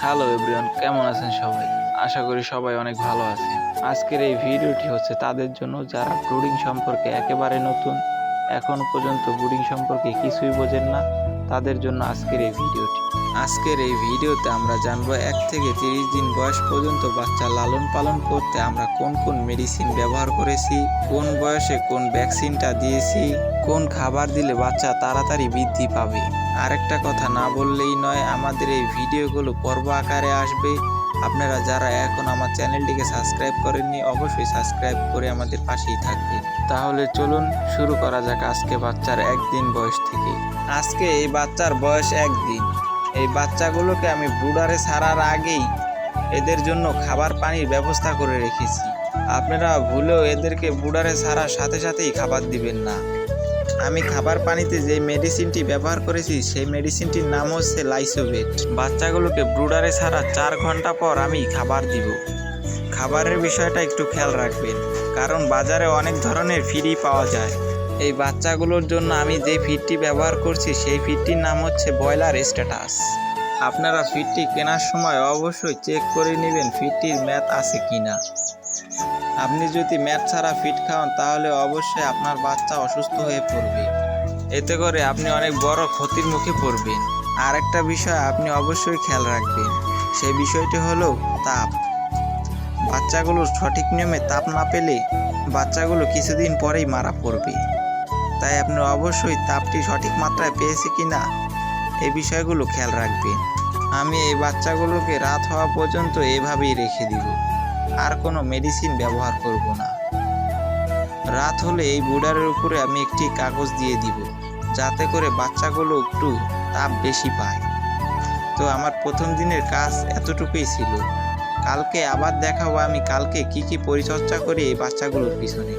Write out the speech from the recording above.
Hello everyone, কেমন আছেন সবাই? আশা করি সবাই অনেক ভালো আছেন। আজকের এই ভিডিওটি হচ্ছে তাদের জন্য যারা ব্রুডিং সম্পর্কে একেবারে নতুন, এখনো পর্যন্ত ব্রুডিং সম্পর্কে কিছুই বোঝেন না, তাদের জন্য আজকের এই ভিডিওটি। আজকের এই ভিডিওতে আমরা জানবো 1 থেকে 30 দিন বয়স পর্যন্ত বাচ্চা লালন পালন করতে আমরা কোন কোন মেডিসিন ব্যবহার করেছি, কোন বয়সে কোন ভ্যাকসিনটা দিয়েছি, কোন খাবার দিলে বাচ্চা তাড়াতাড়ি বৃদ্ধি পাবে। আরেকটা কথা না বললেই নয়, আমাদের এই ভিডিওগুলো পর্ব আকারে আসবে। আপনারা যারা এখন আমার চ্যানেলটিকে সাবস্ক্রাইব করেননি, অবশ্যই সাবস্ক্রাইব করে আমাদের পাশেই থাকবেন। তাহলে চলুন শুরু করা যাক আজকে বাচ্চার 1 দিন বয়স থেকে। আজকে এই বাচ্চার বয়স 1 দিন। এই বাচ্চাগুলোকে আমি ব্রুডারে ছাড়ার আগেই এদের জন্য খাবার পানির ব্যবস্থা করে রেখেছি। আপনারা ভুলেও এদেরকে ব্রুডারে ছাড়ার সাথে সাথেই খাবার দিবেন না। আমি খাবার পানিতে যে মেডিসিনটি ব্যবহার করেছি সেই মেডিসিনটির নাম হচ্ছে লাইসোভেট। বাচ্চাগুলোকে ব্রুডারে ছাড়া 4 ঘন্টা পর আমি খাবার দিব। খাবারের বিষয়টা একটু খেয়াল রাখবেন, কারণ বাজারে অনেক ধরনের ফিডই পাওয়া যায়। এই বাচ্চাগুলোর জন্য আমি যে ফিডটি ব্যবহার করছি সেই ফিডটির নাম হচ্ছে ব্রয়লার স্ট্যাটাস। আপনারা ফিডটি কেনার সময় অবশ্যই চেক করে নেবেন ফিডটির মেয়াদ আছে কিনা। আপনি যদি মেয়াদ ছাড়া ফিড খাওয়ান তাহলে অবশ্যই আপনার বাচ্চা অসুস্থ হয়ে পড়বে। এতে করে আপনি অনেক বড় ক্ষতির মুখে পড়বেন। আর একটা বিষয় আপনি অবশ্যই খেয়াল রাখবেন, সেই বিষয়টি হলো তাপ। বাচ্চাগুলোর সঠিক নিয়মে তাপ না পেলে বাচ্চাগুলো কিছুদিন পরেই মারা পড়বে। তাই আপনি অবশ্যই তাপটি সঠিক মাত্রায় পেয়েছে কিনা এই বিষয়গুলো খেয়াল রাখবেন। আমি এই বাচ্চাগুলোকে রাত হওয়া পর্যন্ত এভাবেই রেখে দিব, আর কোনো মেডিসিন ব্যবহার করব না। রাত হলে এই ব্রুডারের উপরে আমি একটি কাগজ দিয়ে দিব, যাতে করে বাচ্চাগুলো একটু তাপ বেশি পায়। তো আমার প্রথম দিনের কাজ এতটুকুই ছিল। কালকে আবার দেখাবো আমি কালকে কি কি পরিচর্যা করি এই বাচ্চাগুলোর পিছনে।